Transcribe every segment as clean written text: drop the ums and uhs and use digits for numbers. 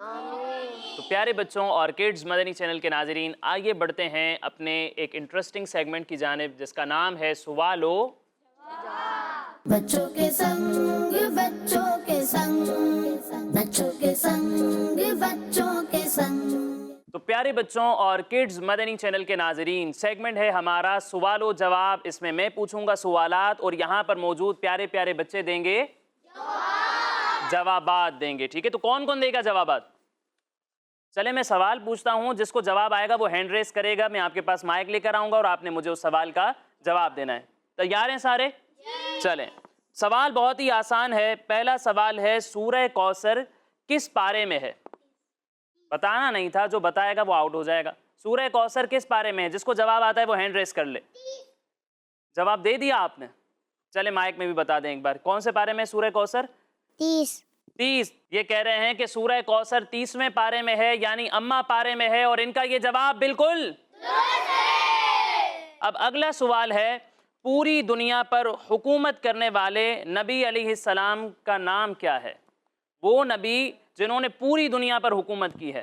تو پیارے بچوں اور کڈز مدنی چینل کے ناظرین، آئیے بڑھتے ہیں اپنے ایک انٹرسٹنگ سیگمنٹ کی جانب جس کا نام ہے سوال و بچوں کے سنگ بچوں کے سنگ بچوں کے سنگ بچوں کے سنگ۔ تو پیارے بچوں اور کڈز مدنی چینل کے ناظرین، سیگمنٹ ہے ہمارا سوال و جواب۔ اس میں پوچھوں گا سوالات اور یہاں پر موجود پیارے پیارے بچے دیں گے جوابات دیں گے، ٹھیک ہے؟ تو کون کون دے گا جوابات؟ چلے میں سوال پوچھتا ہوں، جس کو جواب آئے گا وہ ہینڈ ریز کرے گا، میں آپ کے پاس مائک لے کر آؤں گا اور آپ نے مجھے اس سوال کا جواب دینا ہے۔ تیار ہیں سارے؟ چلیں، سوال بہت ہی آسان ہے۔ پہلا سوال ہے سورہ کوثر کس پارے میں ہے؟ بتانا نہیں تھا، جو بتائے گا وہ آؤٹ ہو جائے گا۔ سورہ کوثر کس پارے میں ہے؟ جس کو جواب آتا ہے وہ ہینڈ ریز کر لے۔ جواب دے دیا آپ نے؟ چلے مائک میں بھی بتا دیں ایک بار، کون سے پارے میں سورہ کوثر؟ 30۔ یہ کہہ رہے ہیں کہ سورہ کوثر 30ویں پارے میں ہے، یعنی اما پارے میں ہے، اور ان کا یہ جواب بالکل درست ہے۔ اب اگلا سوال ہے، پوری دنیا پر حکومت کرنے والے نبی علیہ السلام کا نام کیا ہے؟ وہ نبی جنہوں نے پوری دنیا پر حکومت کی ہے۔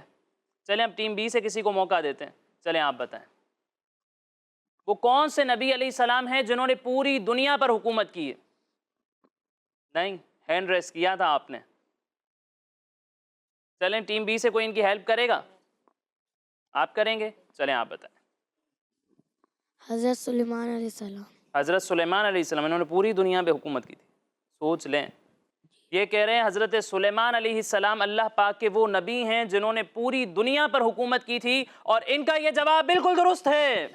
چلیں اب ٹیم بی سے کسی کو موقع دیتے ہیں، چلیں آپ بتائیں وہ کون سے نبی علیہ السلام ہیں جنہوں نے پوری دنیا پر حکومت کی ہے؟ نہیں، ہینڈ ریس کیا تھا آپ نے۔ چلیں ٹیم بی سے کوئی ان کی ہیلپ کرے گا؟ آپ کریں گے؟ چلیں آپ بتائیں۔ حضرت سلیمان علیہ السلام۔ حضرت سلیمان علیہ السلام، انہوں نے پوری دنیا پہ حکومت کی تھی۔ سوچ لیں، یہ کہہ رہے ہیں حضرت سلیمان علیہ السلام اللہ پاک کے وہ نبی ہیں جنہوں نے پوری دنیا پر حکومت کی تھی، اور ان کا یہ جواب بالکل درست ہے۔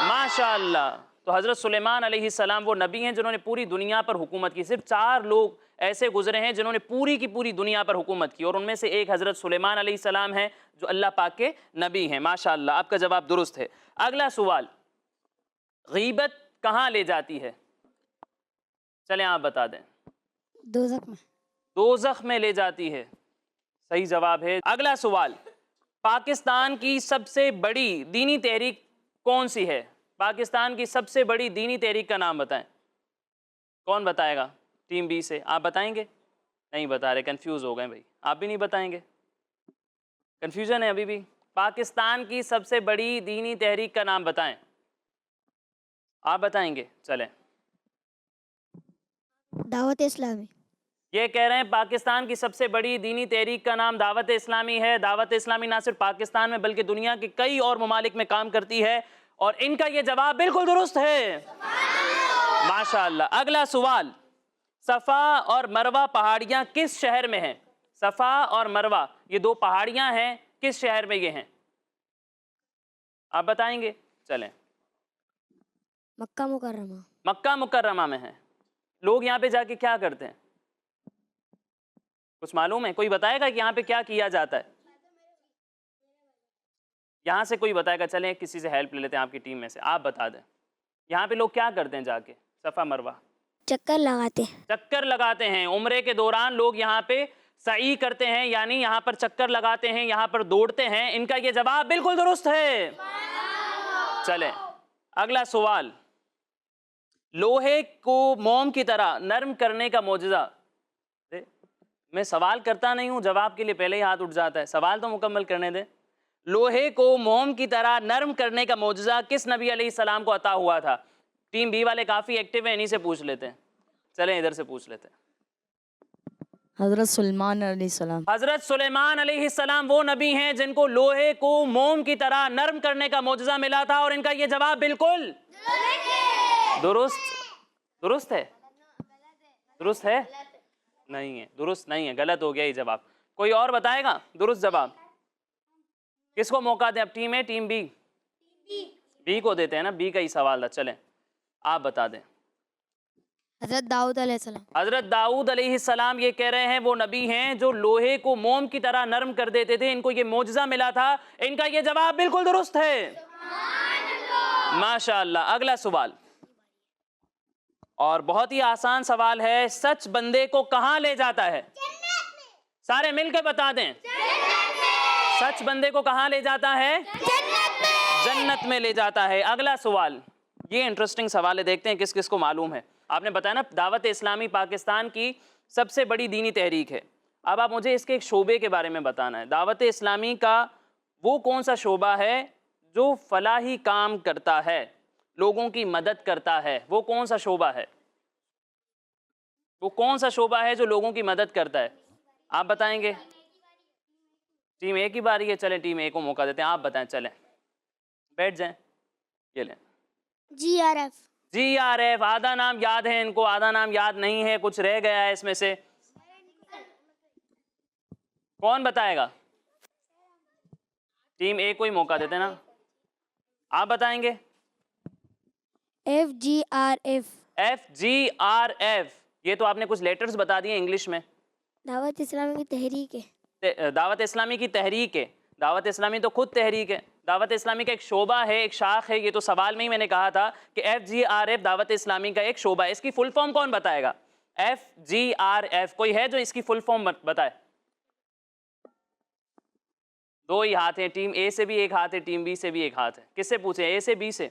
ماشاءاللہ۔ تو حضرت سلیمان علیہ السلام وہ نبی ہیں جنہوں نے پوری دنیا پر حکومت کی۔ صرف 4 لوگ ایسے گزرے ہیں جنہوں نے پوری کی پوری دنیا پر حکومت کی، اور ان میں سے ایک حضرت سلیمان علیہ السلام ہیں جو اللہ پاک کے نبی ہیں۔ ماشاءاللہ، آپ کا جواب درست ہے۔ اگلا سوال، غیبت کہاں لے جاتی ہے؟ چلیں آپ بتا دیں۔ دوزخ میں۔ دوزخ میں لے جاتی ہے، صحیح جواب ہے۔ اگلا سوال، پاکستان کی سب سے بڑی دینی تحریک کون سی ہے؟ پاکستان کی سب سے بڑی دینی تحریک کا نام بتائیں۔ کون بتائے گا؟ ٹیم بی سے آپ بتائیں گے؟ نہیں بتا رہے، کنفیوز ہو گئے بھائی، آپ بھی نہیں بتائیں گے؟ کنفیوژن ہے ابھی بھی؟ پاکستان کی سب سے بڑی دینی تحریک کا نام بتائیں۔ آپ بتائیں گے؟ چلیں۔ دعوت اسلامی۔ یہ کہہ رہے ہیں پاکستان کی سب سے بڑی دینی تحریک کا نام دعوت اسلامی ہے۔ دعوت اسلامی نہ صرف پاکستان میں بلکہ دنیا کے کئی اور ممالک میں کام کرتی ہے، اور ان کا یہ جواب بالکل درست ہے۔ ماشاءاللہ۔ اگلا سوال، صفا اور مروہ پہاڑیاں کس شہر میں ہیں؟ صفا اور مروہ یہ 2 پہاڑیاں ہیں، کس شہر میں یہ ہیں؟ آپ بتائیں گے؟ چلیں۔ مکہ مکرمہ۔ مکہ مکرمہ میں ہیں۔ لوگ یہاں پہ جا کے کیا کرتے ہیں؟ کچھ معلوم ہے؟ کوئی بتائے گا کہ یہاں پہ کیا کیا جاتا ہے؟ یہاں سے کوئی بتائے گا؟ چلیں کسی سے ہیلپ لے لیتے ہیں آپ کی ٹیم میں سے، آپ بتا دیں یہاں پہ لوگ کیا کرتے ہیں جا کے صفا مروہ؟ چکر لگاتے۔ چکر لگاتے ہیں۔ عمرے کے دوران لوگ یہاں پہ سعی کرتے ہیں، یعنی یہاں پر چکر لگاتے ہیں، یہاں پر دوڑتے ہیں۔ ان کا یہ جواب بالکل درست ہے۔ چلیں اگلا سوال، لوہے کو موم کی طرح نرم کرنے کا معجزہ۔ میں سوال کرتا نہیں ہوں، جواب کے لیے پہلے ہی ہاتھ اٹھ جاتا ہے، سوال تو مکمل کرنے دیں۔ لوہے کو موم کی طرح نرم کرنے کا معجزہ کس نبی علیہ السلام کو عطا ہوا تھا؟ ٹیم بی والے کافی ایکٹیو ہیں، انہی سے پوچھ لیتے ہیں۔ چلیں ادھر سے پوچھ لیتے ہیں۔ حضرت سلیمان علیہ السلام۔ حضرت سلیمان علیہ السلام وہ نبی ہیں جن کو لوہے کو موم کی طرح نرم کرنے کا معجزہ ملا تھا، اور ان کا یہ جواب بالکل درست ہے۔ درست ہے؟ نہیں ہے، درست نہیں ہے، غلط ہو گیا یہ جواب۔ کوئی اور بتائے گا درست جواب؟ کس کو موقع دیں؟ اب ٹیم ہے ٹیم بی؟ بی کو دیتے ہیں نا، بی کا ہی سوال تھا۔ چلیں آپ بتا دیں۔ حضرت داؤد علیہ السلام۔ حضرت داؤد علیہ السلام یہ کہہ رہے ہیں وہ نبی ہیں جو لوہے کو موم کی طرح نرم کر دیتے تھے، ان کو یہ معجزہ ملا تھا۔ ان کا یہ جواب بالکل درست ہے۔ ماشاءاللہ۔ اگلا سوال، اور بہت ہی آسان سوال ہے، سچ بندے کو کہاں لے جاتا ہے؟ سارے مل کے بتا دیں۔ سچ بندے کو کہاں لے جاتا ہے؟ جنت میں لے جاتا ہے۔ اگلا سوال، یہ انٹرسٹنگ سوال ہے، دیکھتے ہیں کس کس کو معلوم ہے۔ آپ نے بتایا نا دعوت اسلامی پاکستان کی سب سے بڑی دینی تحریک ہے۔ اب آپ مجھے اس کے ایک شعبے کے بارے میں بتانا ہے. دعوت اسلامی کا وہ کون سا شعبہ ہے جو فلاحی کام کرتا ہے, لوگوں کی مدد کرتا ہے؟ وہ کون سا شعبہ ہے؟ وہ کون سا شعبہ ہے جو لوگوں کی مدد کرتا ہے؟ آپ بتائیں گے؟ ٹیم اے کی باری ہے. چلیں ٹیم اے کو موقع دیتے ہیں, آپ بتائیں. چلیں بیٹھ جائیں. یہ لیں. جی R F. G R F. آدھا نام یاد ہے ان کو, آدھا نام یاد نہیں ہے, کچھ رہ گیا ہے اس میں سے. کون بتائے گا؟ ٹیم اے کو ہی موقع دیتے ہیں نا. آپ بتائیں گے؟ F G R F. F G R F. یہ تو آپ نے کچھ لیٹرز بتا دیے انگلش میں. دعوت اسلامی کی تحریک ہے. دعوت اسلامی کی تحریک ہے. دعوت اسلامی تو خود تحریک ہے. دعوت اسلامی کا ایک شعبہ ہے, ایک شاخ ہے. یہ تو سوال میں ہی میں نے کہا تھا کہ ایف جی آر ایف دعوت اسلامی کا ایک شعبہ ہے. اس کی فل فارم کون بتائے گا؟ F G R F. کوئی ہے جو اس کی فل فارم بتائے؟ دو ہی ہاتھ ہیں. ٹیم اے سے بھی ایک ہاتھ ہے, ٹیم بی سے بھی ایک ہاتھ ہے. کس سے پوچھیں؟ اے سے بی سے؟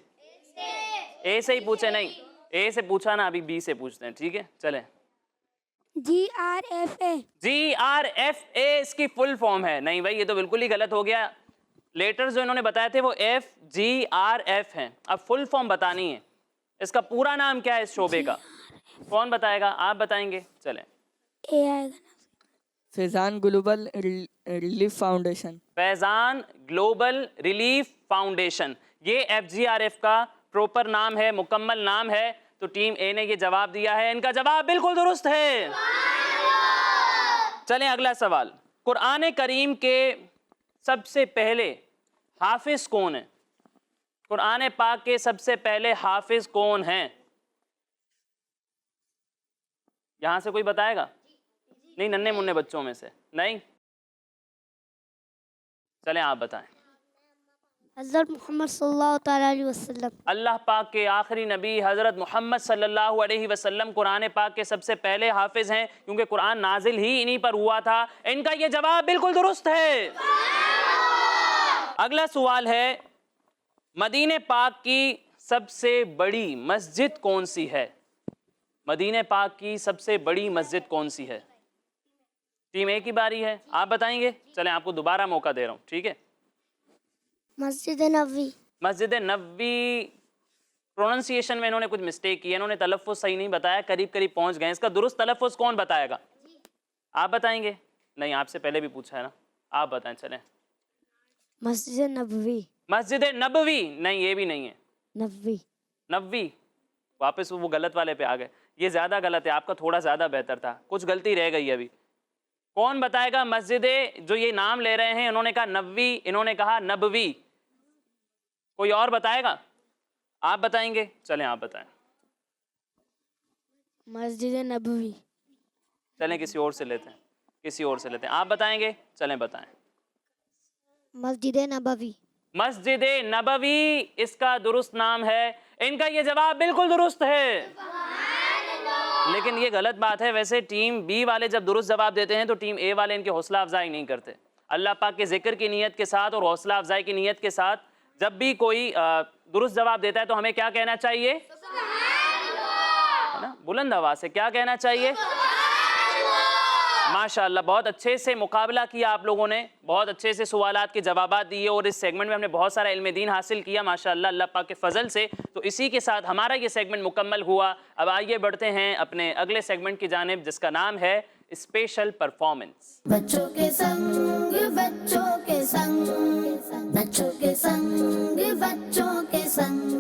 اے سے ہی پوچھیں. نہیں, اے سے پوچھا نا, ابھی بی سے پوچھتے ہیں. ٹھیک ہے چلیں. G R F A. G R F A اس کی فل فارم ہے. نہیں بھائی, یہ تو بالکل ہی غلط ہو گیا. لیٹرز جو انہوں نے بتائے تھے وہ ایف جی آر ایف ہیں. اب فل فارم بتانی ہے. اس کا پورا نام کیا ہے اس شعبے کا؟ کون بتائے گا؟ آپ بتائیں گے. چلیں. اے آئے گا. فیضان گلوبل ریلیف فاؤنڈیشن. فیضان گلوبل ریلیف فاؤنڈیشن, یہ ایف جی آر ایف کا پروپر نام ہے, مکمل نام ہے. تو ٹیم اے نے یہ جواب دیا ہے, ان کا جواب بالکل درست ہے. چلیں اگلا سوال. قرآن کریم کے سب سے پہلے حافظ کون ہیں؟ قرآن پاک کے سب سے پہلے حافظ کون ہیں؟ یہاں سے کوئی بتائے گا؟ نہیں, ننھے منھے بچوں میں سے نہیں. چلیں آپ بتائیں. حضرت محمد صلی اللہ تعالیٰ علیہ وسلم. اللہ پاک کے آخری نبی حضرت محمد صلی اللہ علیہ وسلم قرآن پاک کے سب سے پہلے حافظ ہیں, کیونکہ قرآن نازل ہی انہی پر ہوا تھا. ان کا یہ جواب بالکل درست ہے. اگلا سوال ہے, مدینہ پاک کی سب سے بڑی مسجد کون سی ہے؟ مدینہ پاک کی سب سے بڑی مسجد کون سی ہے؟ ٹیم اے کی باری ہے, آپ بتائیں گے. چلیں آپ کو دوبارہ موقع دے رہا ہوں. ٹھیک ہے. مسجد نبوی. مسجد نبوی. پروننسیشن میں انہوں نے کچھ مسٹیک کی ہے, انہوں نے تلفظ صحیح نہیں بتایا, قریب قریب پہنچ گئے. اس کا درست تلفظ کون بتائے گا؟ آپ بتائیں گے؟ نہیں, آپ سے پہلے بھی پوچھا ہے نا, آپ بتائیں. چلیں. مسجد نبوی. مسجد نبوی. نہیں, یہ بھی نہیں ہے. نبوی. نبوی. واپس وہ غلط والے پہ آ گئے. یہ زیادہ غلط ہے, آپ کا تھوڑا زیادہ بہتر تھا, کچھ غلطی رہ گئی ابھی. کون بتائے گا؟ مسجد جو یہ نام لے رہے ہیں, انہوں نے کہا نبوی, انہوں نے کہا نبوی. کوئی اور بتائے گا؟ آپ بتائیں گے؟ چلیں آپ بتائیں. مسجد نبوی. چلیں کسی اور سے لیتے ہیں, کسی اور سے لیتے ہیں. آپ بتائیں گے؟ چلیں بتائیں. مسجد نبوی. مسجد نبوی اس کا درست نام ہے. ان کا یہ جواب بالکل درست ہے. لیکن یہ غلط بات ہے. ویسے ٹیم بی والے جب درست جواب دیتے ہیں تو ٹیم اے والے ان کی حوصلہ افزائی نہیں کرتے. اللہ پاک کے ذکر کی نیت کے ساتھ اور حوصلہ افزائی کی نیت کے ساتھ جب بھی کوئی درست جواب دیتا ہے تو ہمیں کیا کہنا چاہیے؟ ہے نا, بلند آواز سے کیا کہنا چاہیے؟ ماشاءاللہ, بہت اچھے سے مقابلہ کیا آپ لوگوں نے, بہت اچھے سے سوالات کے جوابات دیے, اور اس سیگمنٹ میں ہم نے بہت سارا علم دین حاصل کیا ماشاءاللہ اللہ پاک کے فضل سے. تو اسی کے ساتھ ہمارا یہ سیگمنٹ مکمل ہوا. اب آئیے بڑھتے ہیں اپنے اگلے سیگمنٹ کی جانب, جس کا نام ہے اسپیشل پرفارمنس. بچوں کے سنگ بچوں کے سنگ, بچوں کے سنگ بچوں کے سنگ.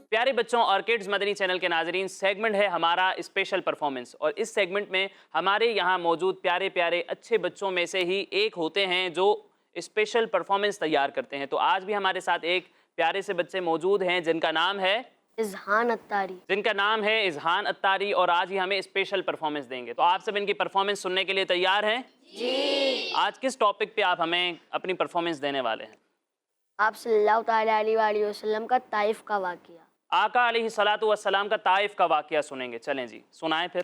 پیارے بچوں اور کڈز مدنی چینل کے ناظرین, سیگمنٹ ہے ہمارا اسپیشل پرفارمنس, اور اس سیگمنٹ میں ہمارے یہاں موجود پیارے پیارے اچھے بچوں میں سے ہی ایک ہوتے ہیں جو اسپیشل پرفارمنس تیار کرتے ہیں. تو آج بھی ہمارے ساتھ ایک پیارے سے بچے موجود ہیں جن کا نام ہے اذہان اتاری. اذہان اتاری, اور آج ہی ہمیں اسپیشل پرفارمنس دیں گے. تو آپ سب ان کی پرفارمنس سننے کے لیے تیار ہیں؟ جی. آج کس ٹاپک پہ آپ ہمیں اپنی پرفارمنس دینے والے ہیں؟ آپ صلی اللہ تعالیٰ علیہ وآلہ وسلم کا طائف کا واقعہ. آقا علیہ الصلاۃ والسلام کا طائف کا واقعہ سنیں گے. چلیں جی سنائیں پھر.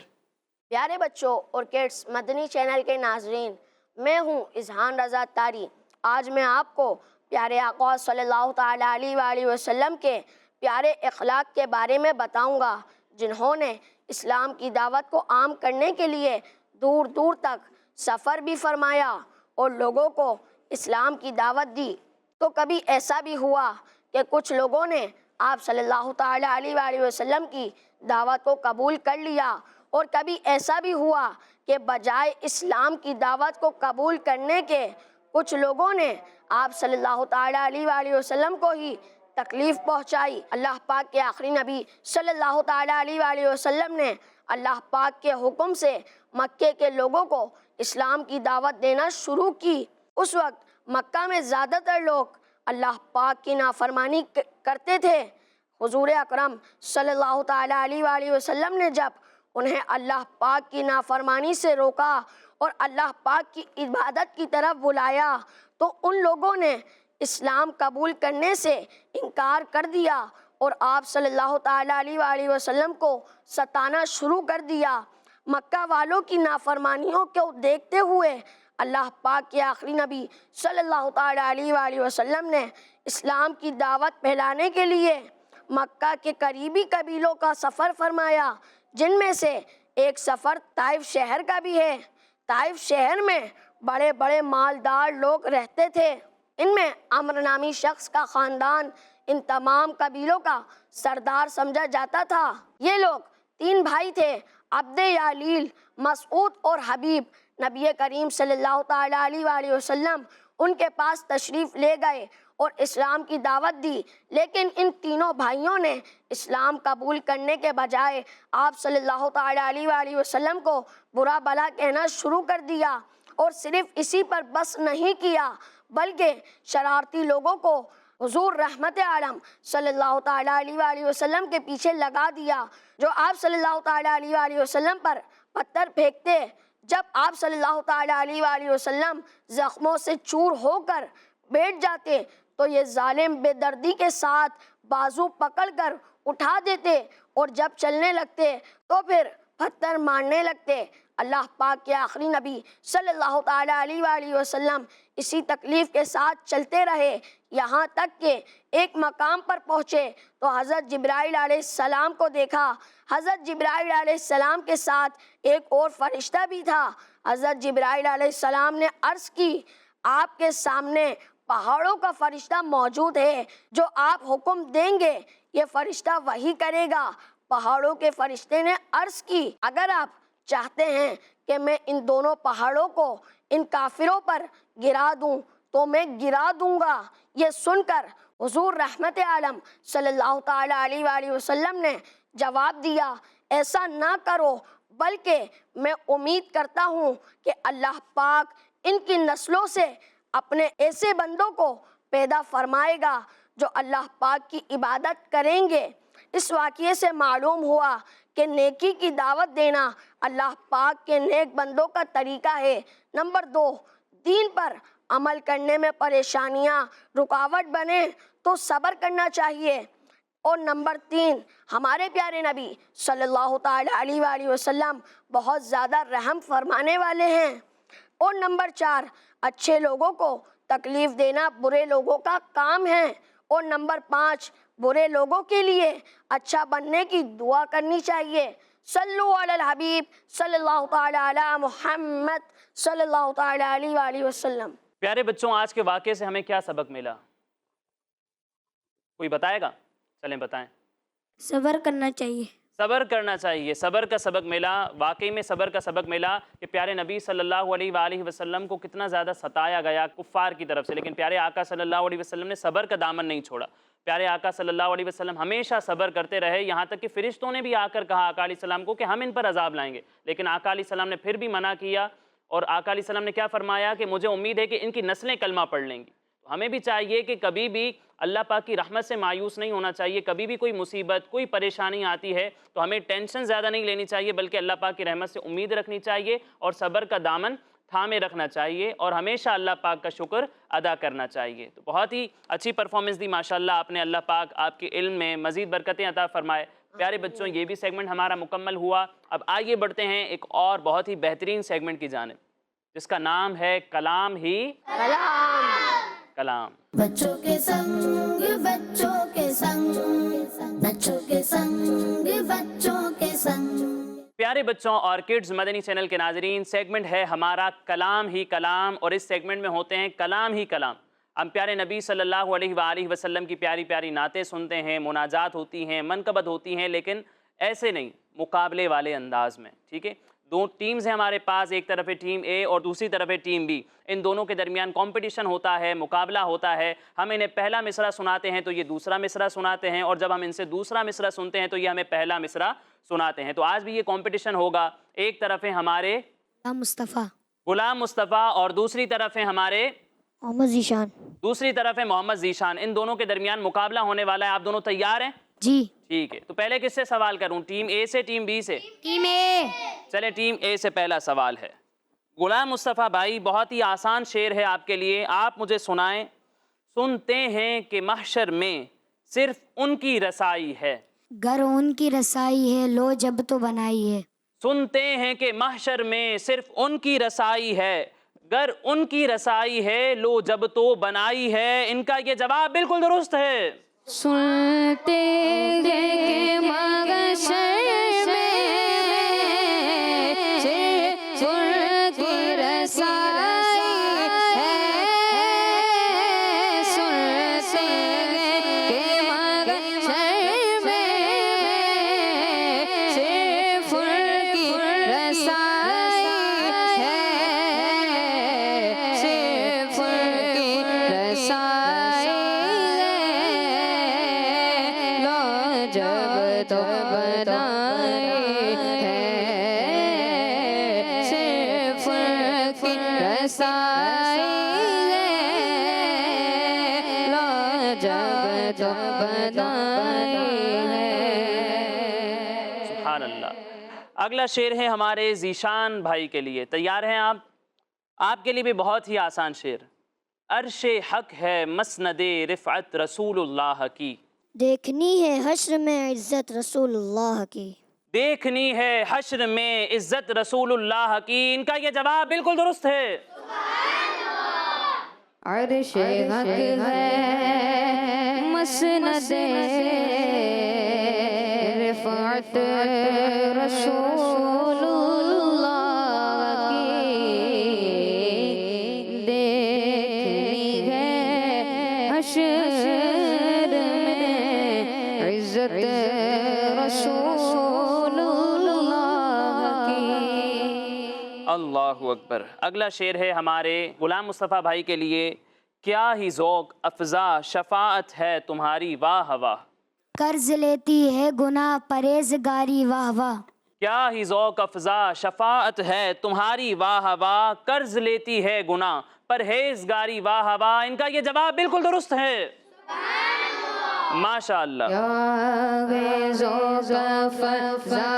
پیارے بچوں اور کڈس مدنی چینل کے ناظرین, میں ہوں اذہان رضا اتاری. آج میں آپ کو پیارے آقا صلی اللہ تعالیٰ علیہ وآلہ وسلم کے پیارے اخلاق کے بارے میں بتاؤں گا, جنہوں نے اسلام کی دعوت کو عام کرنے کے لیے دور دور تک سفر بھی فرمایا اور لوگوں کو اسلام کی دعوت دی۔ تو کبھی ایسا بھی ہوا کہ کچھ لوگوں نے آپ صلی اللہ تعالیٰ علیہ وآلہ وسلم کی دعوت کو قبول کر لیا، اور کبھی ایسا بھی ہوا کہ بجائے اسلام کی دعوت کو قبول کرنے کے کچھ لوگوں نے آپ صلی اللہ تعالیٰ علیہ وآلہ وسلم کو ہی تکلیف پہنچائی۔ اللہ پاک کے آخری نبی صلی اللہ تعالیٰ علیہ وآلہ وسلم نے اللہ پاک کے حکم سے مکے کے لوگوں کو اسلام کی دعوت دینا شروع کی۔ اس وقت مکہ میں زیادہ تر لوگ اللہ پاک کی نافرمانی کرتے تھے۔ حضور اکرم صلی اللہ تعالیٰ علیہ وآلہ وسلم نے جب انہیں اللہ پاک کی نافرمانی سے روکا اور اللہ پاک کی عبادت کی طرف بلایا تو ان لوگوں نے اسلام قبول کرنے سے انکار کر دیا اور آپ صلی اللہ تعالیٰ علیہ وآلہ وسلم کو ستانا شروع کر دیا۔ مکہ والوں کی نافرمانیوں کو دیکھتے ہوئے اللہ پاک کے آخری نبی صلی اللہ تعالیٰ علیہ وآلہ وسلم نے اسلام کی دعوت پھیلانے کے لیے مکہ کے قریبی قبیلوں کا سفر فرمایا، جن میں سے ایک سفر طائف شہر کا بھی ہے۔ طائف شہر میں بڑے بڑے مالدار لوگ رہتے تھے۔ ان میں عمرو نامی شخص کا خاندان ان تمام قبیلوں کا سردار سمجھا جاتا تھا۔ یہ لوگ 3 بھائی تھے، عبد یالیل، مسعود اور حبیب۔ نبی کریم صلی اللہ تعالیٰ علیہ وآلہ وسلم ان کے پاس تشریف لے گئے اور اسلام کی دعوت دی، لیکن ان تینوں بھائیوں نے اسلام قبول کرنے کے بجائے آپ صلی اللہ تعالیٰ علیہ وآلہ وسلم کو برا بھلا کہنا شروع کر دیا، اور صرف اسی پر بس نہیں کیا بلکہ شرارتی لوگوں کو حضور رحمت عالم صلی اللہ تعالیٰ علیہ وآلہ وسلم کے پیچھے لگا دیا، جو آپ صلی اللہ تعالیٰ علیہ وآلہ وسلم پر پتھر پھینکتے۔ جب آپ صلی اللہ تعالیٰ علیہ وآلہ وسلم زخموں سے چور ہو کر بیٹھ جاتے تو یہ ظالم بے دردی کے ساتھ بازو پکڑ کر اٹھا دیتے، اور جب چلنے لگتے تو پھر پتھر مارنے لگتے۔ اللہ پاک کے آخری نبی صلی اللہ تعالیٰ علیہ وآلہ وسلم اسی تکلیف کے ساتھ چلتے رہے، یہاں تک کہ ایک مقام پر پہنچے تو حضرت جبرائیل علیہ السلام کو دیکھا۔ حضرت جبرائیل علیہ السلام کے ساتھ ایک اور فرشتہ بھی تھا۔ حضرت جبرائیل علیہ السلام نے عرض کی، آپ کے سامنے پہاڑوں کا فرشتہ موجود ہے، جو آپ حکم دیں گے یہ فرشتہ وہی کرے گا۔ پہاڑوں کے فرشتے نے عرض کی، اگر آپ چاہتے ہیں کہ میں ان دونوں پہاڑوں کو ان کافروں پر گرا دوں تو میں گرا دوں گا۔ یہ سن کر حضور رحمت عالم صلی اللہ تعالیٰ علیہ وآلہ وسلم نے جواب دیا، ایسا نہ کرو، بلکہ میں امید کرتا ہوں کہ اللہ پاک ان کی نسلوں سے اپنے ایسے بندوں کو پیدا فرمائے گا جو اللہ پاک کی عبادت کریں گے۔ اس واقعے سے معلوم ہوا کہ نیکی کی دعوت دینا اللہ پاک کے نیک بندوں کا طریقہ ہے۔ نمبر 2، دین پر عمل کرنے میں پریشانیاں رکاوٹ بنے تو صبر کرنا چاہیے۔ اور نمبر 3، ہمارے پیارے نبی صلی اللہ تعالیٰ علیہ وآلہ وسلم بہت زیادہ رحم فرمانے والے ہیں۔ اور نمبر 4، اچھے لوگوں کو تکلیف دینا برے لوگوں کا کام ہے۔ اور نمبر 5، برے لوگوں کے لیے اچھا بننے کی دعا کرنی چاہیے۔ صلو علی الحبیب صلی اللہ تعالیٰ علی محمد صلی اللہ تعالیٰ علیہ وآلہ وسلم۔ پیارے بچوں، آج کے واقعے سے ہمیں کیا سبق ملا؟ کوئی بتائے گا؟ چلیں بتائیں۔ صبر کرنا چاہیے۔ صبر کرنا چاہیے، صبر کا سبق ملا۔ واقعی میں صبر کا سبق ملا کہ پیارے نبی صلی اللہ علیہ وآلہ وسلم کو کتنا زیادہ ستایا گیا کفار کی طرف سے، لیکن پیارے آقا صلی اللہ علیہ وسلم نے صبر کا دامن نہیں چھوڑا۔ پیارے آقا صلی اللہ علیہ وسلم ہمیشہ صبر کرتے رہے، یہاں تک کہ فرشتوں نے بھی آ کر کہا آقا علیہ السلام کو کہ ہم ان پر عذاب لائیں گے، لیکن آقا علیہ السلام نے پھر بھی منع کیا، اور آقا علیہ السلام نے کیا فرمایا کہ مجھے امید ہے کہ ان کی نسلیں کلمہ پڑھ لیں گی۔ تو ہمیں بھی چاہیے کہ کبھی بھی اللہ پاک کی رحمت سے مایوس نہیں ہونا چاہیے۔ کبھی بھی کوئی مصیبت، کوئی پریشانی آتی ہے تو ہمیں ٹینشن زیادہ نہیں لینی چاہیے، بلکہ اللہ پاک کی رحمت سے امید رکھنی چاہیے اور صبر کا دامن تھامے رکھنا چاہیے، اور ہمیشہ اللہ پاک کا شکر ادا کرنا چاہیے۔ تو بہت ہی اچھی پرفارمنس دی ماشاءاللہ آپ نے، اللہ پاک آپ کے علم میں مزید برکتیں عطا فرمائے۔ پیارے بچوں، یہ بھی سیگمنٹ ہمارا مکمل ہوا۔ اب آئیے بڑھتے ہیں ایک اور بہت ہی بہترین سیگمنٹ کی جانب، جس کا نام ہے کلام ہی کلام۔ بچوں کے سنگ بچوں کے سنگ، بچوں کے سنگ بچوں کے سنگ۔ پیارے بچوں اور کڈز مدنی چینل کے ناظرین، سیگمنٹ ہے ہمارا کلام ہی کلام، اور اس سیگمنٹ میں ہوتے ہیں کلام ہی کلام۔ ہم پیارے نبی صلی اللہ علیہ وآلہ وسلم کی پیاری پیاری نعتیں سنتے ہیں، مناجات ہوتی ہیں، منقبت ہوتی ہیں، لیکن ایسے نہیں، مقابلے والے انداز میں، ٹھیک ہے؟ دو ٹیمز ہیں ہمارے پاس، ایک طرف ہے ٹیم اے اور دوسری طرف ہے ٹیم بی۔ ان دونوں کے درمیان کمپٹیشن ہوتا ہے، مقابلہ ہوتا ہے۔ ہم انہیں پہلا مصرع سناتے ہیں تو یہ دوسرا مصرع سناتے ہیں، اور جب ہم ان سے دوسرا مصرع سنتے ہیں تو یہ ہمیں پہلا مصرع سناتے ہیں۔ تو آج بھی یہ کمپٹیشن ہوگا۔ ایک طرف ہیں ہمارے مصطفیٰ غلام مصطفیٰ اور دوسری طرف ہیں ہمارے محمد ذیشان۔ دوسری طرف ہے محمد ذیشان۔ ان دونوں کے درمیان مقابلہ ہونے والا ہے۔ آپ دونوں تیار ہیں؟ جی۔ ٹھیک ہے، تو پہلے کس سے سوال کروں، ٹیم اے سے ٹیم بی سے؟ ٹیم اے۔ چلے ٹیم اے سے پہلا سوال ہے۔ غلام مصطفیٰ بھائی، بہت ہی آسان شعر ہے آپ کے لیے، آپ مجھے سنائیں۔ سنتے ہیں کہ محشر میں صرف ان کی رسائی ہے، گر ان کی رسائی ہے لو جب تو بنائی ہے۔ سنتے ہیں کہ محشر میں صرف ان کی رسائی ہے، گر ان کی رسائی ہے لو جب تو بنائی ہے۔ ان کا یہ جواب بالکل درست ہے۔ سنتے ہیں کہ محشر میں صرف ان کی رسائی ہے، سنتے ہیں کہ محشر میں صرف ان کی رسائی ہے، صرف ان کی رسائی ہے، لو جب تو بنائی ہے، صرف ان کی رسائی ہے، لو جب تو بنائی ہے۔ سبحان اللہ۔ اگلا شعر ہے ہمارے ذیشان بھائی کے لیے، تیار ہیں آپ؟ آپ کے لیے بھی بہت ہی آسان شعر۔ عرش حق ہے مسند رفعت رسول اللہ کی، دیکھنی ہے حشر میں عزت رسول اللہ کی، دیکھنی ہے حشر میں عزت رسول اللہ کی۔ ان کا یہ جواب بالکل درست ہے۔ عرش حق ہے مسند رفعت رسول اللہ کی، دیکھنی ہے حشر میں عزت رسول اللہ کی۔ اللہ اکبر۔ اگلا شعر ہے ہمارے غلام مصطفیٰ بھائی کے لیے۔ کیا ہی ذوق افزا شفاعت ہے تمہاری واہ واہ، قرض لیتی ہے گناہ پرہیزگاری واہ واہ، کیا ہی ذوق افزا شفاعت ہے تمہاری واہ واہ، قرض لیتی ہے گناہ پرہیزگاری واہ واہ۔ ان کا یہ جواب بالکل درست ہے۔ ماشاء اللہ۔ کیا ذوق افزا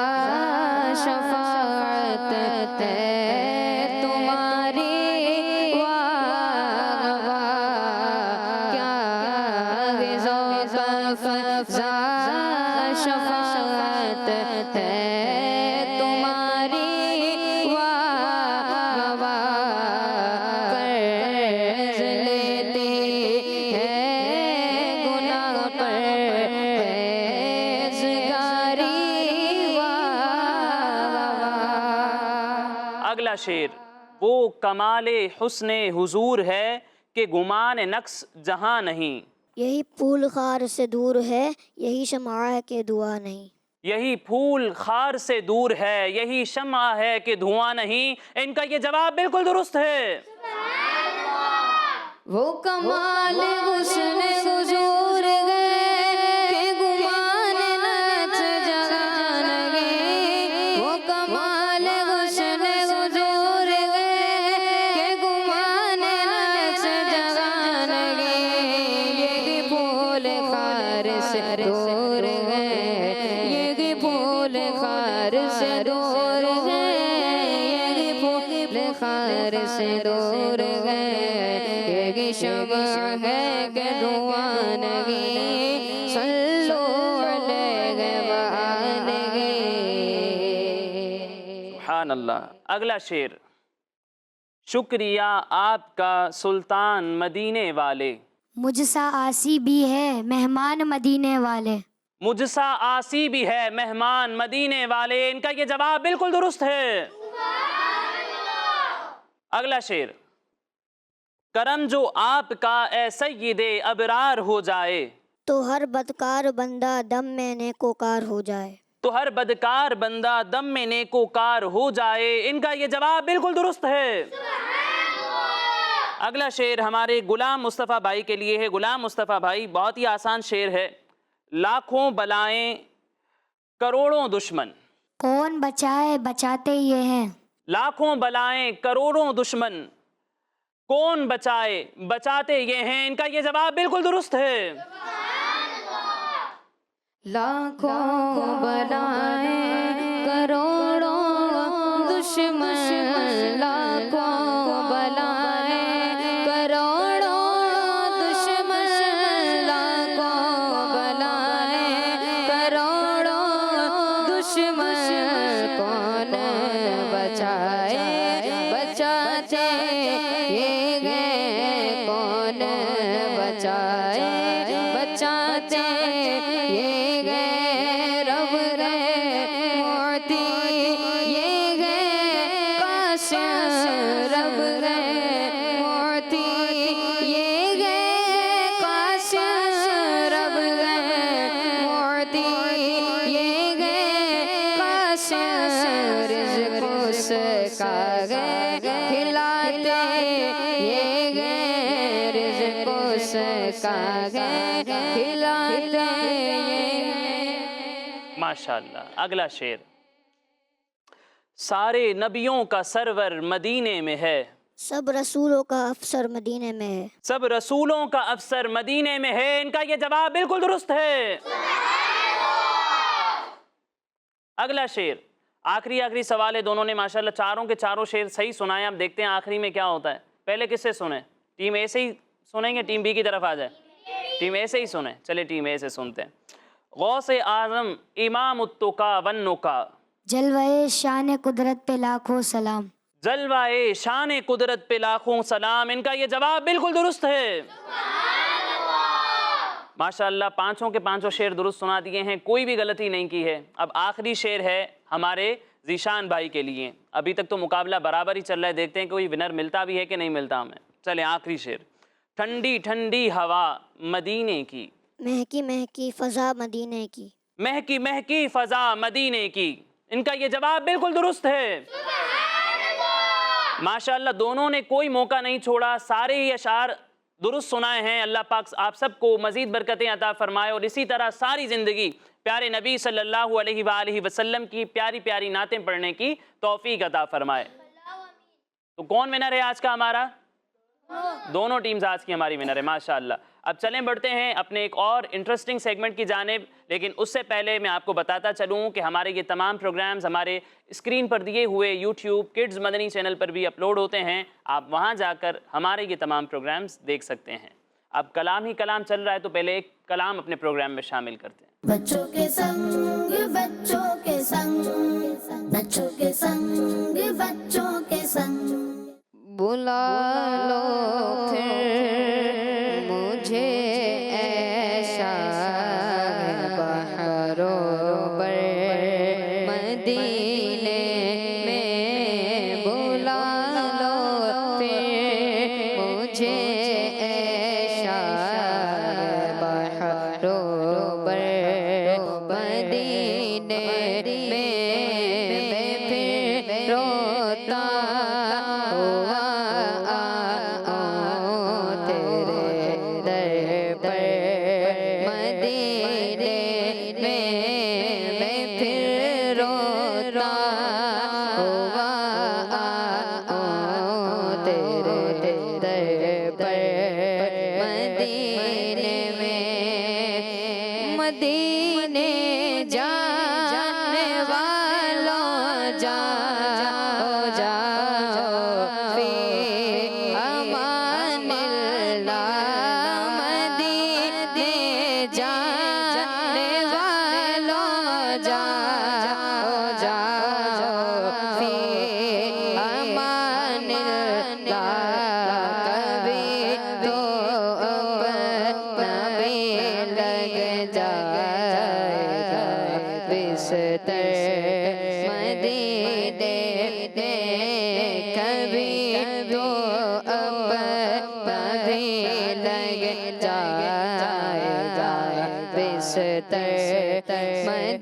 شفاعت ہے تمہاری واہ واہ، کیا ذوق افزا شفاعت ہے تمہاری واہ واہ، قرض لیتی ہے گناہ پرہیزگاری واہ واہ۔ اگلا شعر۔ وہ کمال حسن حضور ہے کہ گمان نقص جہاں نہیں، یہی پھول خار سے دور ہے، یہی شمع ہے کہ دعا نہیں، یہی پھول خار سے دور ہے، یہی شمع ہے کہ دھواں نہیں۔ ان کا یہ جواب بالکل درست ہے۔ وہ کمال حسن حضور ہے کہ گمان نقص جہاں نہیں، وہ کمال حسن حضور ہے کہ گمان نقص جہاں نہیں، یہ پھول خار سے دور ہے، یہ پھول خار سے دور ہے، یہ پھول خار سے دور ہے، یہ شمع ہے کہ دعا نہیں، صلو علیہ وآلہ۔ سبحان اللہ۔ اگلا شعر۔ شکریہ آپ کا سلطان مدینے والے، مجھ سا آسی بھی ہے مہمان مدینے والے، مجھ سا آسی بھی ہے مہمان مدینے والے، ان کا یہ جواب بالکل درست ہے۔ اگلا شعر، کرم جو آپ کا اے سید ابرار ہو جائے، تو ہر بدکار بندہ دم میں نیکوکار ہو جائے۔ تو ہر بدکار بندہ دم میں نیکوکار ہو جائے، ان کا یہ جواب بالکل درست ہے۔ اگلا شعر ہمارے غلام مصطفیٰ بھائی کے لیے ہے۔ غلام مصطفیٰ بھائی، بہت ہی آسان شعر ہے۔ لاکھوں بلائیں کروڑوں دشمن، کون بچائے بچاتے یہ ہیں، لاکھوں بلائیں کروڑوں دشمن، کون بچائے بچاتے یہ ہیں، ان کا یہ جواب بالکل درست ہے۔ لاکھوں بلائیں کروڑوں دشمن، لاکھوں بلائیں کروڑوں دشمن، لاکھوں بلائیں کروڑوں دشمن، کون بچائے بچاتے یہ گئے، کون بچائے بچاتے یہ گئے، رب گئے معطی یہ گئے قاسم، رب گئے معطی یہ گئے قاسم، رب گئے معطی یہ گئے قاسم، رزق اس کا گئے کھلاتے یہ گئے، رزق اس کا گئے کھلاتے یہ گئے۔ ماشاءاللہ۔ اگلا شعر، سارے نبیوں کا سرور مدینے میں ہے، سب رسولوں کا افسر مدینے میں ہے۔ سب رسولوں کا افسر مدینے میں ہے، ان کا یہ جواب بالکل درست ہے۔ اگلا شعر، آخری سوال ہے، دونوں نے ماشاءاللہ چاروں کے چاروں شعر صحیح سنائے۔ اب دیکھتے ہیں آخری میں کیا ہوتا ہے۔ پہلے کس سے سنیں؟ ٹیم اے سے ہی سنیں گے، ٹیم بی کی طرف آ جائے؟ ٹیم اے سے ہی سنیں، چلے ٹیم اے سے سنتے ہیں۔ غوث اعظم امام التقا والنقا، جلوہ شان قدرت پہ لاکھوں سلام، جلوہ شان قدرت پہ لاکھوں سلام، ان کا یہ جواب بالکل درست ہے۔ ماشاءاللہ پانچوں کے پانچوں شعر درست سنا دیے ہیں، کوئی بھی غلطی نہیں کی ہے۔ اب آخری شعر ہے ہمارے ذیشان بھائی کے لیے۔ ابھی تک تو مقابلہ برابر ہی چل رہا ہے، دیکھتے ہیں کوئی ونر ملتا بھی ہے کہ نہیں ملتا ہمیں۔ چلیں آخری شعر، ٹھنڈی ٹھنڈی ہوا مدینے کی، مہکی مہکی فضا مدینے کی، مہکی مہکی فضا مدینے کی، ان کا یہ جواب بالکل درست ہے۔ ماشاءاللہ دونوں نے کوئی موقع نہیں چھوڑا، سارے ہی اشعار درست سنائے ہیں۔ اللہ پاک آپ سب کو مزید برکتیں عطا فرمائے، اور اسی طرح ساری زندگی پیارے نبی صلی اللہ علیہ وآلہ وسلم کی پیاری پیاری نعتیں پڑھنے کی توفیق عطا فرمائے۔ تو کون ونر ہے آج کا ہمارا؟ دونوں ٹیمز آج کی ہماری ونر ہے، ماشاءاللہ۔ اب چلیں بڑھتے ہیں اپنے ایک اور انٹرسٹنگ سیگمنٹ کی جانب، لیکن اس سے پہلے میں آپ کو بتاتا چلوں کہ ہمارے یہ تمام پروگرامز ہمارے اسکرین پر دیے ہوئے یوٹیوب کڈز مدنی چینل پر بھی اپلوڈ ہوتے ہیں، آپ وہاں جا کر ہمارے یہ تمام پروگرامز دیکھ سکتے ہیں۔ اب کلام ہی کلام چل رہا ہے، تو پہلے ایک کلام اپنے پروگرام میں شامل کرتے ہیں۔ بچوں کے سنگ بچوں کے سنگ، بچوں کے سنگ بچوں کے سنگ، بلا لو پھر مجھے اے شاہ بہروں پر مدینے میں، بلا لو پھر مجھے اے شاہ بہروں پر مدینے میں، میں پھر روتا ہوا تیرے در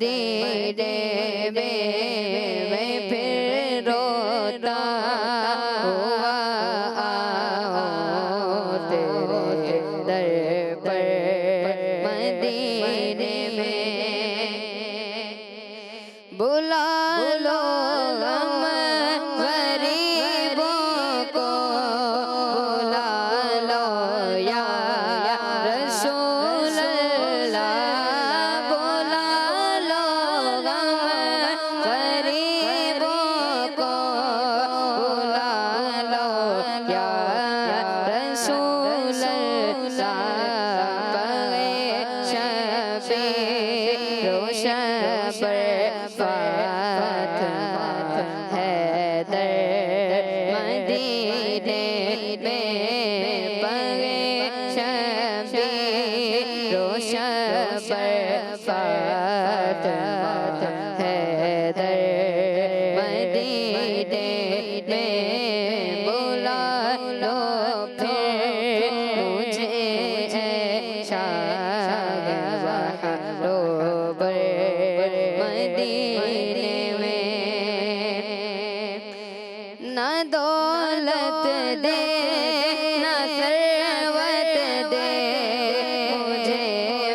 مدینے میں پھر روتا ہوا آؤں تیرے در پر مدینے میں بلا لو غم غریبوں کو بلا لو یا رسول اللہ بلا لو غم غریبوں کو بلا لو یا رسول اللہ شفیع روشن برفات ہے در مدینے میں پگے شفیع روشن برفات ہے در مدینے میں بلا لو پھر مجھے شاہ بہارو بر مدینے میں نہ دولت دے نہ ثروت دے مجھے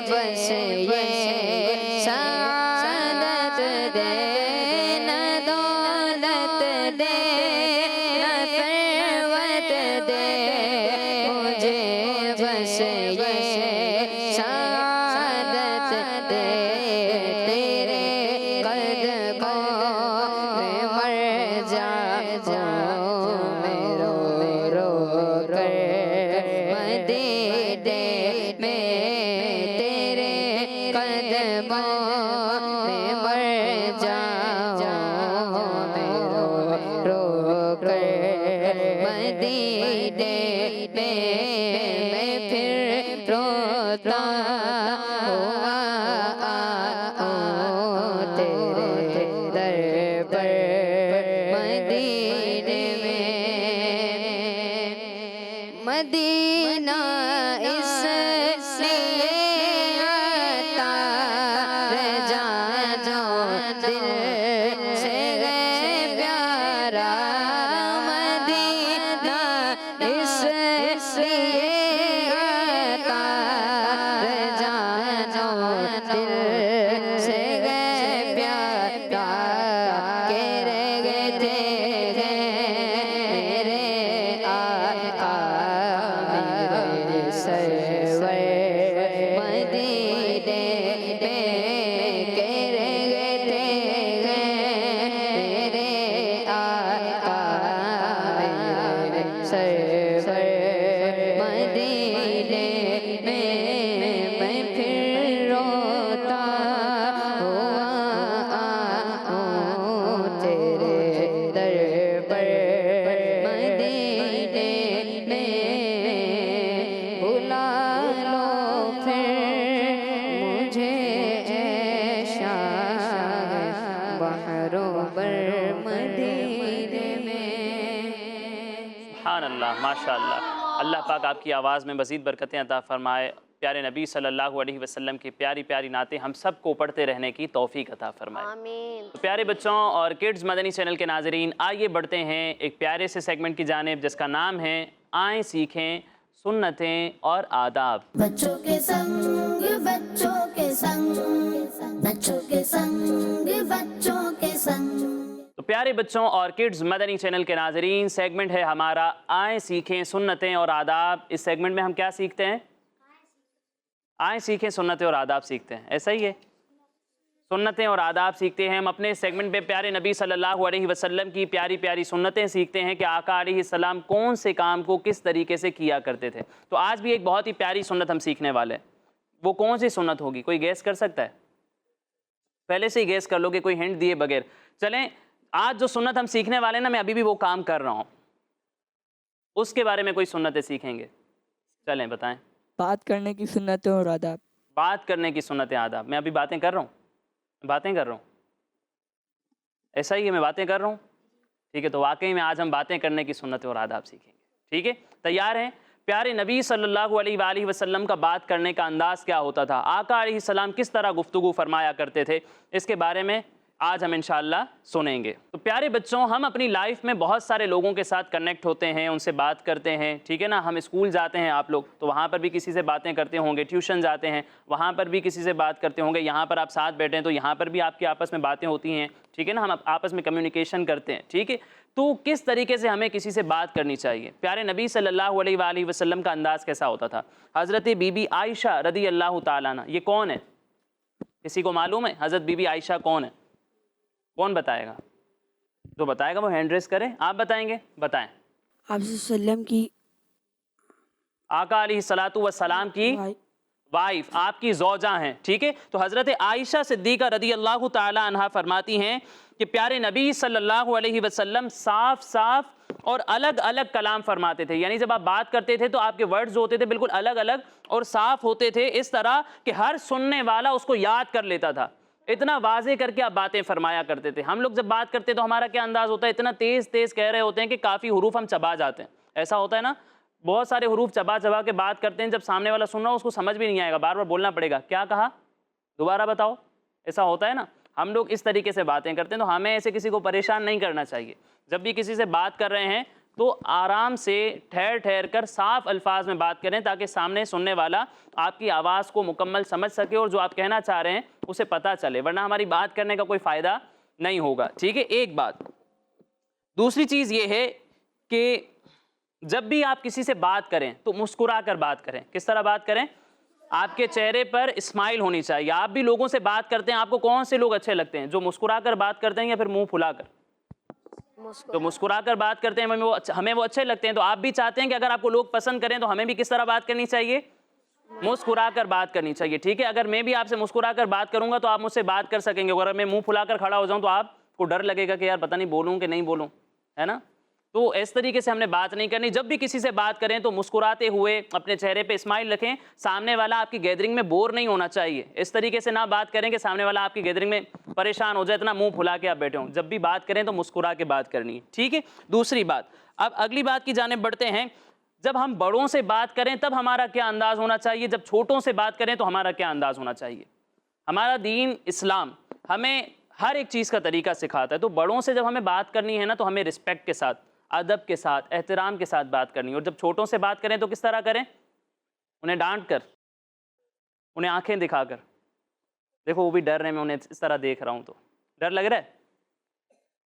بس یہ سعادت دے نہ دولت دے نہ ثروت دے مجھے بس یہ سعادت دے تیرے قدموں میں مر جاؤں میں رو رو کر مدینے میں تیرے قدموں میں مر جاؤں میں رو رو کر مدینے میں پھر روتا ہوا آؤں تیرے در پر مدینے میں مدینہ اس لیے آتا جانو دل سے گئے پیارا مدینہ اس لیے آتا جانو دل سے گئے پیارا کہ رہ گئے تھے میرے آقا میرے سرور مدینے میں کہ رہ گئے تھے میرے آقا میرے سرور مدینے میں پھر روتا ہوا آؤں تیرے در پر مدینے میں بلا لو پھر مجھے شاہ بہارو بر مدینے میں سبحان اللہ، ماشاء اللہ۔ اللہ پاک آپ کی آواز میں مزید برکتیں عطا فرمائے، پیارے نبی صلی اللہ علیہ وسلم کی پیاری پیاری نعتیں ہم سب کو پڑھتے رہنے کی توفیق عطا فرمائے۔ آمین۔ تو پیارے بچوں اور کڈز مدنی چینل کے ناظرین، آئیے بڑھتے ہیں ایک پیارے سے سیگمنٹ کی جانب جس کا نام ہے آئیں سیکھیں سنتیں اور آداب۔ بچوں کے سنگ بچوں کے سنگ بچوں کے سنگ بچوں کے سنگ۔ تو پیارے بچوں اور کڈز مدنی چینل کے ناظرین، سیگمنٹ ہے ہمارا آئیں سیکھیں سنتیں اور آداب۔ اس سیگمنٹ میں ہم کیا سیکھتے ہیں؟ آئیں سیکھیں سنتیں اور آداب سیکھتے ہیں، ایسا ہی ہے، سنتیں اور آداب سیکھتے ہیں ہم اپنے سیگمنٹ پہ پیارے نبی صلی اللہ علیہ وسلم کی پیاری پیاری سنتیں سیکھتے ہیں کہ آقا علیہ السلام کون سے کام کو کس طریقے سے کیا کرتے تھے۔ تو آج بھی ایک بہت ہی پیاری سنت ہم سیکھنے والے ہیں، وہ کون سی سنت ہوگی؟ کوئی گیس کر سکتا ہے؟ پہلے سے ہی گیس کر لو کہ کوئی ہنٹ دیے بغیر۔ چلیں آج جو سنت ہم سیکھنے والے ہیں نا، میں ابھی بھی وہ کام کر رہا ہوں، اس کے بارے میں کوئی سنتیں سیکھیں گے۔ چلیں بتائیں۔ بات کرنے کی سنتیں اور آداب۔ بات کرنے کی سنتیں آداب، میں ابھی باتیں کر رہا ہوں، باتیں کر رہا ہوں، ایسا ہی ہے، میں باتیں کر رہا ہوں، ٹھیک ہے؟ تو واقعی میں آج ہم باتیں کرنے کی سنتیں اور آداب سیکھیں گے، ٹھیک ہے؟ تیار ہیں؟ پیارے نبی صلی اللہ علیہ وآلہ وسلم کا بات کرنے کا انداز کیا ہوتا تھا، آقا علیہ السلام کس طرح گفتگو فرمایا کرتے تھے، اس کے بارے میں آج ہم انشاءاللہ سنیں گے۔ تو پیارے بچوں، ہم اپنی لائف میں بہت سارے لوگوں کے ساتھ کنیکٹ ہوتے ہیں، ان سے بات کرتے ہیں، ٹھیک ہے نا۔ ہم اسکول جاتے ہیں، آپ لوگ تو وہاں پر بھی کسی سے باتیں کرتے ہوں گے، ٹیوشن جاتے ہیں وہاں پر بھی کسی سے بات کرتے ہوں گے، یہاں پر آپ ساتھ بیٹھے ہیں تو یہاں پر بھی آپ کی آپس میں باتیں ہوتی ہیں، ٹھیک ہے نا، ہم آپس میں کمیونیکیشن کرتے ہیں، ٹھیک ہے۔ تو کس طریقے سے ہمیں کسی سے بات کرنی چاہیے؟ پیارے نبی صلی اللہ علیہ وآلہ وسلم کا انداز کیسا ہوتا تھا؟ حضرت بی بی عائشہ رضی اللہ تعالیٰ عنہ، یہ کون ہے؟ کسی کو معلوم ہے حضرت بی بی عائشہ کون ہے؟ کون بتائے گا؟ جو بتائے گا وہ ہینڈ ریز کرے۔ آپ بتائیں گے؟ بتائیں۔ آپ صلی اللہ علیہ وسلم کی آقا علیہ السلام کی وائف، آپ کی زوجہ ہیں، ٹھیک ہے۔ تو حضرت عائشہ صدیقہ رضی اللہ تعالی عنہا فرماتی ہیں کہ پیارے نبی صلی اللہ علیہ وسلم صاف صاف اور الگ الگ کلام فرماتے تھے، یعنی جب آپ بات کرتے تھے تو آپ کے ورڈز ہوتے تھے بالکل الگ الگ اور صاف ہوتے تھے، اس طرح کہ ہر سننے والا اس کو یاد کر لیتا تھا۔ اتنا واضح کر کے آپ باتیں فرمایا کرتے تھے۔ ہم لوگ جب بات کرتے ہیں تو ہمارا کیا انداز ہوتا ہے؟ اتنا تیز تیز کہہ رہے ہوتے ہیں کہ کافی حروف ہم چبا جاتے ہیں، ایسا ہوتا ہے نا، بہت سارے حروف چبا چبا کے بات کرتے ہیں، جب سامنے والا سن رہا ہو اس کو سمجھ بھی نہیں آئے گا، بار بار بولنا پڑے گا، کیا کہا دوبارہ بتاؤ، ایسا ہوتا ہے نا۔ ہم لوگ اس طریقے سے باتیں کرتے ہیں، تو ہمیں ایسے کسی کو پریشان نہیں کرنا چاہیے۔ جب بھی کسی سے بات کر رہے ہیں تو آرام سے ٹھہر ٹھہر کر صاف الفاظ میں بات کریں تاکہ سامنے سننے والا آپ کی آواز کو مکمل سمجھ سکے اور جو آپ کہنا چاہ رہے ہیں اسے پتہ چلے، ورنہ ہماری بات کرنے کا کوئی فائدہ نہیں ہوگا، ٹھیک ہے۔ ایک بات۔ دوسری چیز یہ ہے کہ جب بھی آپ کسی سے بات کریں تو مسکرا کر بات کریں۔ کس طرح بات کریں؟ آپ کے چہرے پر اسمائل ہونی چاہیے۔ آپ بھی لوگوں سے بات کرتے ہیں، آپ کو کون سے لوگ اچھے لگتے ہیں؟ جو مسکرا کر بات کرتے ہیں یا پھر منہ پھلا کر؟ تو مسکرا کر بات کرتے ہیں، ہمیں وہ اچھے لگتے ہیں، تو آپ بھی چاہتے ہیں کہ اگر آپ کو لوگ پسند کریں تو ہمیں بھی کس طرح بات کرنی چاہیے؟ مسکرا کر بات کرنی چاہیے، ٹھیک ہے۔ اگر میں بھی آپ سے مسکرا کر بات کروں گا تو آپ مجھ سے بات کر سکیں گے، اگر میں منہ پھلا کر کھڑا ہو جاؤں تو آپ کو ڈر لگے گا کہ یار پتہ نہیں بولوں کہ نہیں بولوں، ہے نا۔ تو اس طریقے سے ہم نے بات نہیں کرنی۔ جب بھی کسی سے بات کریں تو مسکراتے ہوئے اپنے چہرے پہ اسمائل رکھیں، سامنے والا آپ کی گیدرنگ میں بور نہیں ہونا چاہیے۔ اس طریقے سے نہ بات کریں کہ سامنے والا آپ کی گیدرنگ میں پریشان ہو جائے، اتنا منہ پھلا کے آپ بیٹھے ہوں۔ جب بھی بات کریں تو مسکرا کے بات کرنی ہے، ٹھیک ہے۔ دوسری بات، اب اگلی بات کی جانب بڑھتے ہیں۔ جب ہم بڑوں سے بات کریں تب ہمارا کیا انداز ہونا چاہیے، جب چھوٹوں سے بات کریں تو ہمارا کیا انداز ہونا چاہیے؟ ہمارا دین اسلام ہمیں ہر ایک چیز کا طریقہ سکھاتا ہے، تو بڑوں سے جب ہمیں بات کرنی ہے نا تو ہمیں رسپیکٹ کے ساتھ، ادب کے ساتھ، احترام کے ساتھ بات کرنی ہے۔ اور جب چھوٹوں سے بات کریں تو کس طرح کریں؟ انہیں ڈانٹ کر، انہیں آنکھیں دکھا کر، دیکھو وہ بھی ڈر رہے ہیں، میں انہیں اس طرح دیکھ رہا ہوں تو ڈر لگ رہا ہے؟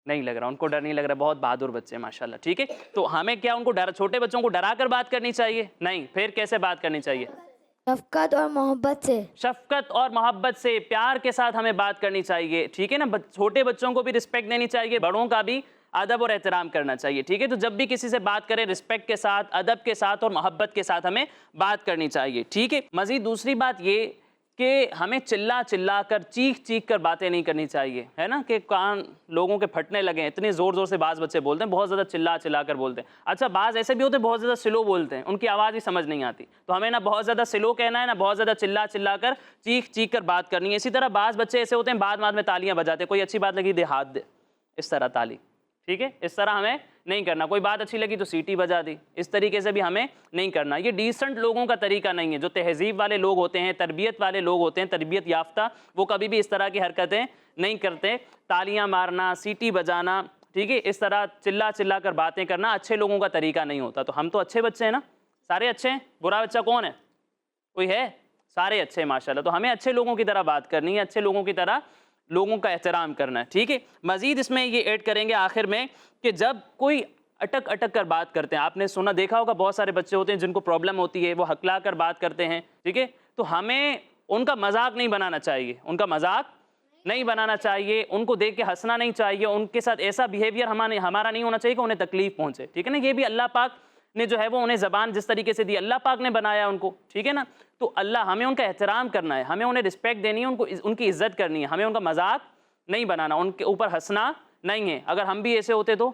نہیں لگ رہا، ان کو ڈر نہیں لگ رہا، بہت بہادر بچے ہیں ماشاءاللہ، ٹھیک ہے۔ تو ہمیں کیا ان کو چھوٹے بچوں کو ڈرا کر بات کرنی چاہیے؟ نہیں، پھر کیسے بات کرنی چاہیے؟ شفقت اور محبت سے، شفقت اور محبت سے، پیار کے ساتھ ہمیں بات کرنی چاہیے، ٹھیک ہے نا۔ چھوٹے بچوں کو بھی رسپیکٹ دینی چاہیے، بڑوں کا بھی ادب اور احترام کرنا چاہیے، ٹھیک ہے۔ تو جب بھی کسی سے بات کریں رسپیکٹ کے ساتھ، ادب کے ساتھ اور محبت کے ساتھ ہمیں بات کرنی چاہیے، ٹھیک ہے۔ مزید دوسری بات یہ کہ ہمیں چلا چلا کر، چیخ چیخ کر باتیں نہیں کرنی چاہیے، ہے نا، کہ کان لوگوں کے پھٹنے لگیں، اتنے زور زور سے بعض بچے بولتے ہیں، بہت زیادہ چلا چلا کر بولتے ہیں۔ اچھا بعض ایسے بھی ہوتے ہیں بہت زیادہ سلو بولتے ہیں، ان کی آواز ہی سمجھ نہیں آتی، تو ہمیں نہ بہت زیادہ سلو کہنا ہے نہ بہت زیادہ چلا چلا کر چیخ چیخ کر بات کرنی ہے۔ اسی طرح بعض بچے ایسے ہوتے ہیں بعد میں تالیاں بجاتے ہیں، کوئی اچھی بات لگی دے ہاتھ دے، اس طرح تالی، ٹھیک ہے۔ اس طرح ہمیں نہیں کرنا، کوئی بات اچھی لگی تو سیٹی بجا دی، اس طریقے سے بھی ہمیں نہیں کرنا۔ یہ ڈیسنٹ لوگوں کا طریقہ نہیں ہے۔ جو تہذیب والے لوگ ہوتے ہیں، تربیت والے لوگ ہوتے ہیں، تربیت یافتہ، وہ کبھی بھی اس طرح کی حرکتیں نہیں کرتے۔ تالیاں مارنا، سیٹی بجانا، ٹھیک ہے، اس طرح چلا چلا کر باتیں کرنا اچھے لوگوں کا طریقہ نہیں ہوتا۔ تو ہم تو اچھے بچے ہیں نا، سارے اچھے ہیں، برا بچہ کون ہے؟ کوئی ہے؟ سارے اچھے ہیں ماشاءاللہ۔ تو ہمیں اچھے لوگوں کی طرح بات کرنی ہے، اچھے لوگوں کی طرح لوگوں کا احترام کرنا ہے، ٹھیک ہے۔ مزید اس میں یہ ایڈ کریں گے آخر میں کہ جب کوئی اٹک اٹک کر بات کرتے ہیں، آپ نے سنا دیکھا ہوگا بہت سارے بچے ہوتے ہیں جن کو پرابلم ہوتی ہے، وہ ہکلا کر بات کرتے ہیں، ٹھیک ہے، تو ہمیں ان کا مذاق نہیں بنانا چاہیے، ان کا مذاق نہیں بنانا چاہیے، ان کو دیکھ کے ہنسنا نہیں چاہیے، ان کے ساتھ ایسا بیہیویئر ہمارا نہیں ہونا چاہیے کہ انہیں تکلیف پہنچے، ٹھیک ہے نا۔ یہ بھی اللہ پاک نے جو ہے وہ انہیں زبان جس طریقے سے دی، اللہ پاک نے بنایا ان کو، ٹھیک ہے نا۔ تو ہمیں ان کا احترام کرنا ہے، ہمیں انہیں رسپیکٹ دینی ہے، ان کی عزت کرنی ہے، ہمیں ان کا مذاق نہیں بنانا، ان کے اوپر ہنسنا نہیں ہے۔ اگر ہم بھی ایسے ہوتے تو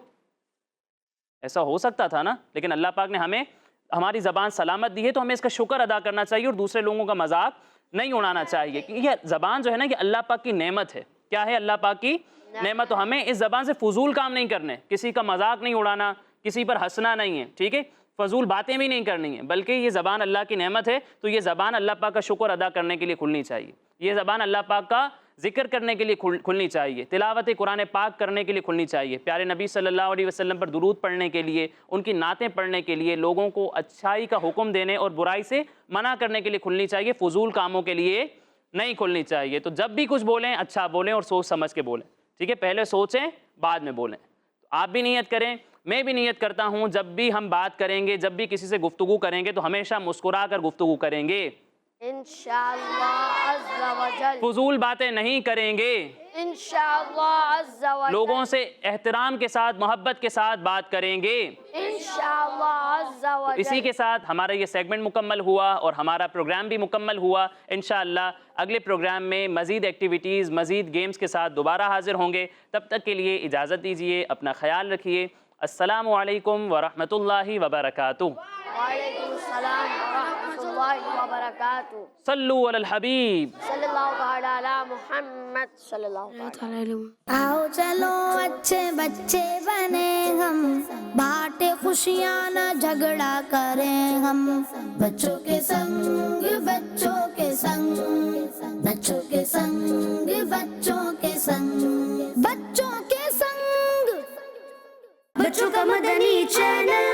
ایسا ہو سکتا تھا نا، لیکن اللہ پاک نے ہمیں ہماری زبان سلامت دی ہے تو ہمیں اس کا شکر ادا کرنا چاہیے اور دوسرے لوگوں کا مذاق نہیں اڑانا چاہیے۔ یہ زبان جو ہے نا یہ اللہ پاک کی نعمت ہے۔ کیا ہے؟ اللہ پاک کی نعمت۔ تو ہمیں اس زبان سے فضول کام نہیں کرنے، کسی کا مذاق نہیں اڑانا، کسی پر ہنسنا نہیں ہے، ٹھیک ہے۔ فضول باتیں بھی نہیں کرنی ہیں، بلکہ یہ زبان اللہ کی نعمت ہے، تو یہ زبان اللہ پاک کا شکر ادا کرنے کے لیے کھلنی چاہیے، یہ زبان اللہ پاک کا ذکر کرنے کے لیے کھلنی چاہیے، تلاوت قرآن پاک کرنے کے لیے کھلنی چاہیے، پیارے نبی صلی اللہ علیہ وسلم پر درود پڑھنے کے لیے، ان کی نعتیں پڑھنے کے لیے، لوگوں کو اچھائی کا حکم دینے اور برائی سے منع کرنے کے لیے کھلنی چاہیے، فضول کاموں کے لیے نہیں کھلنی چاہیے۔ تو جب بھی کچھ بولیں اچھا بولیں اور سوچ سمجھ کے بولیں، ٹھیک ہے، پہلے سوچیں بعد میں بولیں۔ آپ بھی نیت کریں، میں بھی نیت کرتا ہوں، جب بھی ہم بات کریں گے، جب بھی کسی سے گفتگو کریں گے تو ہمیشہ مسکرا کر گفتگو کریں گے، انشاءاللہ عز و جل، فضول باتیں نہیں کریں گے، انشاءاللہ عز و جل، لوگوں سے احترام کے ساتھ محبت کے ساتھ بات کریں گے۔ انشاءاللہ عز و جل۔ اسی کے ساتھ ہمارا یہ سیگمنٹ مکمل ہوا اور ہمارا پروگرام بھی مکمل ہوا۔ انشاءاللہ اگلے پروگرام میں مزید ایکٹیویٹیز، مزید گیمز کے ساتھ دوبارہ حاضر ہوں گے، تب تک کے لیے اجازت دیجیے، اپنا خیال رکھیے۔ السلام علیکم ورحمۃ اللہ وبرکاتہ۔ وعلیکم السلام ورحمۃ اللہ وبرکاتہ۔ صلو علی الحبیب۔ صلی اللہ تعالی علی محمد صلی اللہ تعالی۔ آؤ چلو اچھے بچے بنے ہم، بانٹے خوشیاں نہ جھگڑا کریں ہم، بچوں کے سنگ بچوں کے سنگ، بچوں کے سنگ بچوں کے سنگ، بچوں کے سنگ، بچوں کا مدنی چینل۔